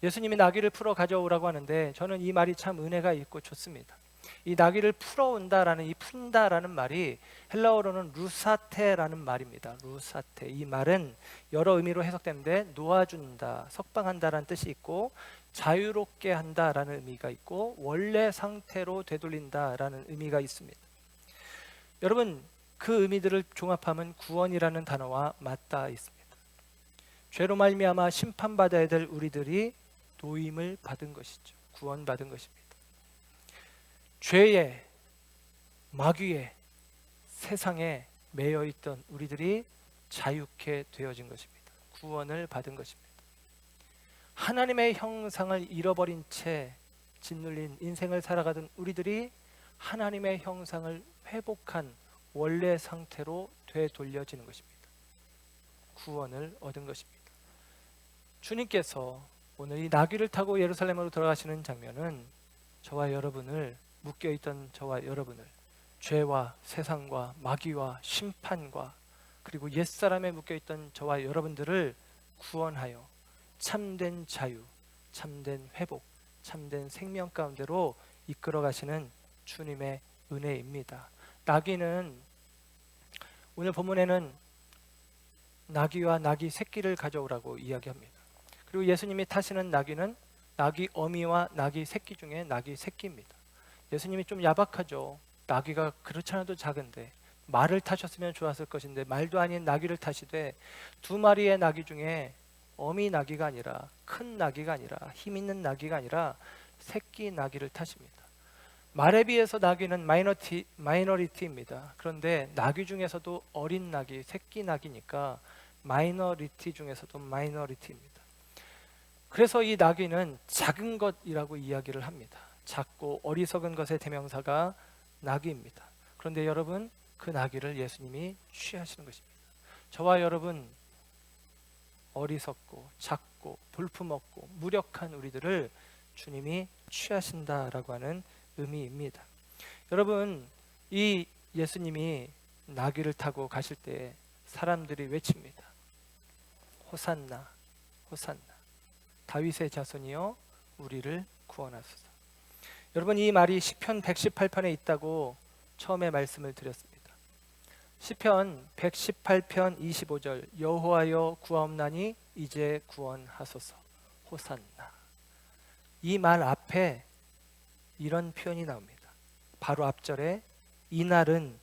예수님이 나귀를 풀어 가져오라고 하는데 저는 이 말이 참 은혜가 있고 좋습니다. 이 나귀를 풀어온다라는, 이 푼다라는 말이 헬라어로는 루사테라는 말입니다. 루사테. 이 말은 여러 의미로 해석되는데 놓아준다, 석방한다라는 뜻이 있고 자유롭게 한다라는 의미가 있고 원래 상태로 되돌린다라는 의미가 있습니다. 여러분, 그 의미들을 종합하면 구원이라는 단어와 맞닿아 있습니다. 죄로 말미암아 심판받아야 될 우리들이 노임을 받은 것이죠. 구원받은 것입니다. 죄의 마귀의 세상에 매여 있던 우리들이 자유케 되어진 것입니다. 구원을 받은 것입니다. 하나님의 형상을 잃어버린 채 짓눌린 인생을 살아가던 우리들이 하나님의 형상을 회복한 원래 상태로 되돌려지는 것입니다. 구원을 얻은 것입니다. 주님께서 오늘 이 나귀를 타고 예루살렘으로 들어가시는 장면은 저와 여러분을, 묶여있던 저와 여러분을 죄와 세상과 마귀와 심판과 그리고 옛사람에 묶여있던 저와 여러분들을 구원하여 참된 자유, 참된 회복, 참된 생명 가운데로 이끌어 가시는 주님의 은혜입니다. 나귀는, 오늘 본문에는 나귀와 나귀 새끼를 가져오라고 이야기합니다. 그리고 예수님이 타시는 나귀는 나귀 어미와 나귀 새끼 중에 나귀 새끼입니다. 예수님이 좀 야박하죠. 나귀가 그렇지 않아도 작은데 말을 타셨으면 좋았을 것인데 말도 아닌 나귀를 타시되 두 마리의 나귀 중에 어미 나귀가 아니라, 큰 나귀가 아니라, 힘 있는 나귀가 아니라 새끼 나귀를 타십니다. 말에 비해서 나귀는 마이너리티입니다. 그런데 나귀 중에서도 어린 나귀, 새끼 나귀니까 마이너리티 중에서도 마이너리티입니다. 그래서 이 나귀는 작은 것이라고 이야기를 합니다. 작고 어리석은 것의 대명사가 나귀입니다. 그런데 여러분, 그 나귀를 예수님이 취하시는 것입니다. 저와 여러분, 어리석고 작고 볼품없고 무력한 우리들을 주님이 취하신다라고 하는 의미입니다. 여러분, 이 예수님이 나귀를 타고 가실 때 사람들이 외칩니다. 호산나, 호산나, 다윗의 자손이여 우리를 구원하소서. 여러분, 이 말이 시편 118편에 있다고 처음에 말씀을 드렸습니다. 시편 118편 25절, 여호와여 구하옵나니 이제 구원하소서, 호산나. 이 말 앞에 이런 표현이 나옵니다. 바로 앞절에 이 날은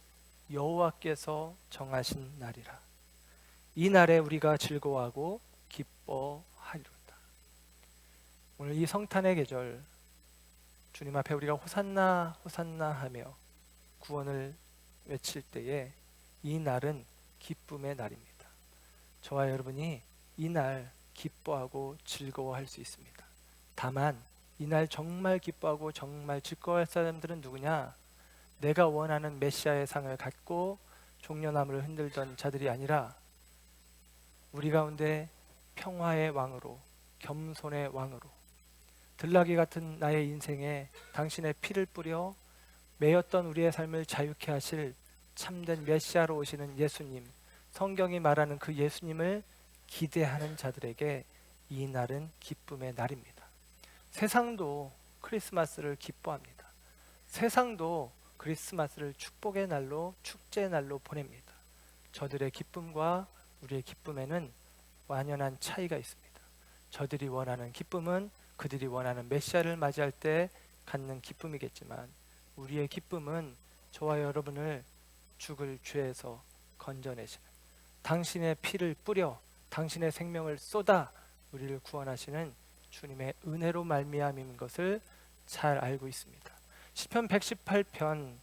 여호와께서 정하신 날이라. 이 날에 우리가 즐거워하고 기뻐하리로다. 오늘 이 성탄의 계절, 주님 앞에 우리가 호산나 호산나 하며 구원을 외칠 때에 이 날은 기쁨의 날입니다. 저와 여러분이 이 날 기뻐하고 즐거워할 수 있습니다. 다만 이 날 정말 기뻐하고 정말 즐거워할 사람들은 누구냐? 내가 원하는 메시아의 상을 갖고 종려나무를 흔들던 자들이 아니라 우리 가운데 평화의 왕으로, 겸손의 왕으로, 들나귀 같은 나의 인생에 당신의 피를 뿌려 매였던 우리의 삶을 자유케 하실 참된 메시아로 오시는 예수님, 성경이 말하는 그 예수님을 기대하는 자들에게 이 날은 기쁨의 날입니다. 세상도 크리스마스를 기뻐합니다. 세상도 크리스마스를 축복의 날로, 축제의 날로 보냅니다. 저들의 기쁨과 우리의 기쁨에는 완연한 차이가 있습니다. 저들이 원하는 기쁨은 그들이 원하는 메시아를 맞이할 때 갖는 기쁨이겠지만, 우리의 기쁨은 저와 여러분을 죽을 죄에서 건져내시는, 당신의 피를 뿌려 당신의 생명을 쏟아 우리를 구원하시는 주님의 은혜로 말미암인 것을 잘 알고 있습니다. 시편 118편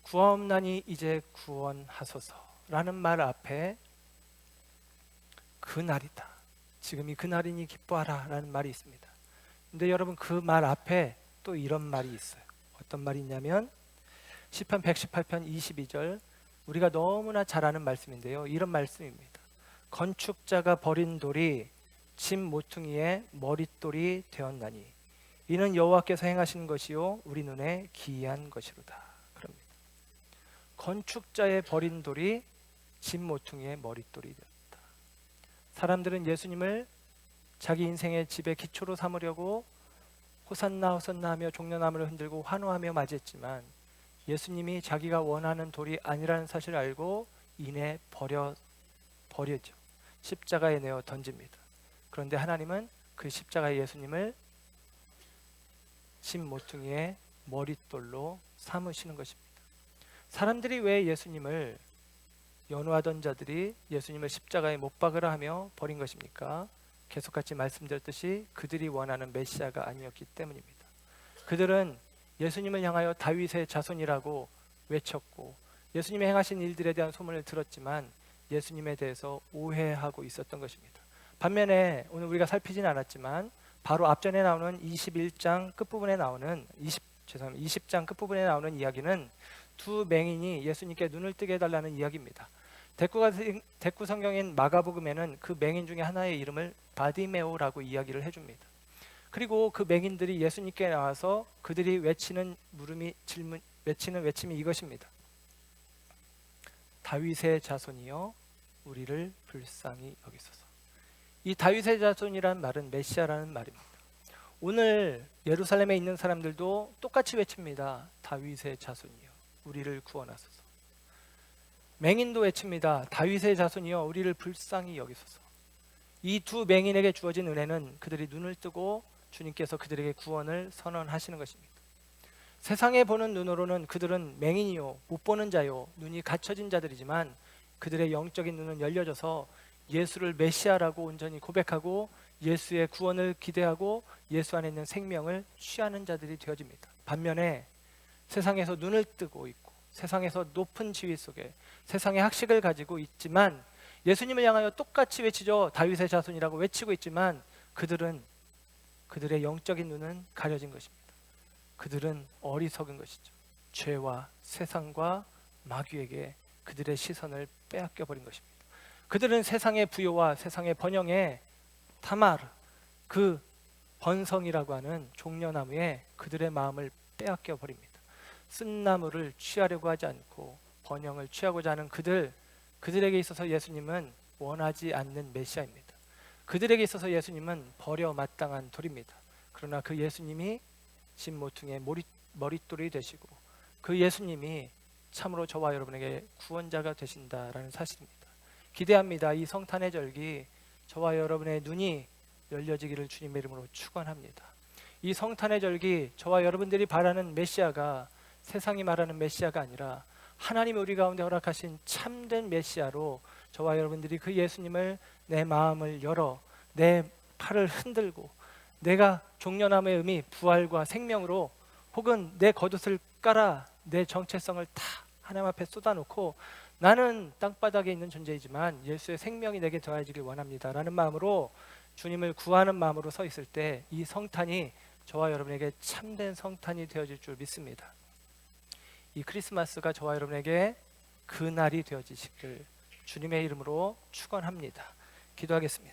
구하옵나니 이제 구원하소서라는 말 앞에 그날이다, 지금이 그날이니 기뻐하라 라는 말이 있습니다. 근데 여러분, 그 말 앞에 또 이런 말이 있어요. 어떤 말이 있냐면 시편 118편 22절, 우리가 너무나 잘 아는 말씀인데요, 이런 말씀입니다. 건축자가 버린 돌이 집 모퉁이의 머릿돌이 되었나니 이는 여호와께서 행하신 것이요 우리 눈에 기이한 것이로다. 그럽니다. 건축자의 버린 돌이 집 모퉁이의 머릿돌이 되었다. 사람들은 예수님을 자기 인생의 집의 기초로 삼으려고 호산나 호산나 하며 종려나무를 흔들고 환호하며 맞이했지만, 예수님이 자기가 원하는 돌이 아니라는 사실을 알고 이내 버려죠. 십자가에 내어 던집니다. 그런데 하나님은 그 십자가의 예수님을 집 모퉁이의 머릿돌로 삼으시는 것입니다. 사람들이 왜 예수님을, 연호하던 자들이 예수님을 십자가에 못 박으라 하며 버린 것입니까? 계속같이 말씀드렸듯이 그들이 원하는 메시아가 아니었기 때문입니다. 그들은 예수님을 향하여 다윗의 자손이라고 외쳤고 예수님이 행하신 일들에 대한 소문을 들었지만 예수님에 대해서 오해하고 있었던 것입니다. 반면에 오늘 우리가 살피진 않았지만 바로 앞전에 나오는 21장 끝부분에 나오는 20장 끝부분에 나오는 이야기는 두 맹인이 예수님께 눈을 뜨게 해달라는 이야기입니다. 대구 성경인 마가복음에는 그 맹인 중에 하나의 이름을 바디메오라고 이야기를 해줍니다. 그리고 그 맹인들이 예수님께 나와서 그들이 외치는 외침이 이것입니다. 다윗의 자손이여 우리를 불쌍히 여기소서. 이 다윗의 자손이라는 말은 메시아라는 말입니다. 오늘 예루살렘에 있는 사람들도 똑같이 외칩니다. 다윗의 자손이여 우리를 구원하소서. 맹인도 외칩니다. 다윗의 자손이여 우리를 불쌍히 여기소서. 이 두 맹인에게 주어진 은혜는 그들이 눈을 뜨고 주님께서 그들에게 구원을 선언하시는 것입니다. 세상에 보는 눈으로는 그들은 맹인이요 못 보는 자요 눈이 갇혀진 자들이지만 그들의 영적인 눈은 열려져서 예수를 메시아라고 온전히 고백하고 예수의 구원을 기대하고 예수 안에 있는 생명을 취하는 자들이 되어집니다. 반면에 세상에서 눈을 뜨고 있고 세상에서 높은 지위 속에 세상의 학식을 가지고 있지만 예수님을 향하여 똑같이 외치죠. 다윗의 자손이라고 외치고 있지만 그들의 영적인 눈은 가려진 것입니다. 그들은 어리석은 것이죠. 죄와 세상과 마귀에게 그들의 시선을 빼앗겨 버린 것입니다. 그들은 세상의 부요와 세상의 번영에 타마르, 그 번성이라고 하는 종려나무에 그들의 마음을 빼앗겨 버립니다. 쓴 나무를 취하려고 하지 않고 번영을 취하고자 하는 그들에게 있어서 예수님은 원하지 않는 메시아입니다. 그들에게 있어서 예수님은 버려 마땅한 돌입니다. 그러나 그 예수님이 진모퉁이의 머릿돌이 되시고 그 예수님이 참으로 저와 여러분에게 구원자가 되신다라는 사실입니다. 기대합니다. 이 성탄의 절기 저와 여러분의 눈이 열려지기를 주님의 이름으로 축원합니다. 이 성탄의 절기 저와 여러분들이 바라는 메시아가 세상이 말하는 메시아가 아니라 하나님이 우리 가운데 허락하신 참된 메시아로 저와 여러분들이 그 예수님을 내 마음을 열어 내 팔을 흔들고 내가 종려나무의 의미 부활과 생명으로 혹은 내 겉옷을 깔아 내 정체성을 다 하나님 앞에 쏟아놓고 나는 땅바닥에 있는 존재이지만 예수의 생명이 내게 더해지길 원합니다 라는 마음으로 주님을 구하는 마음으로 서 있을 때 이 성탄이 저와 여러분에게 참된 성탄이 되어질 줄 믿습니다. 이 크리스마스가 저와 여러분에게 그 날이 되어지시길 주님의 이름으로 축원합니다. 기도하겠습니다.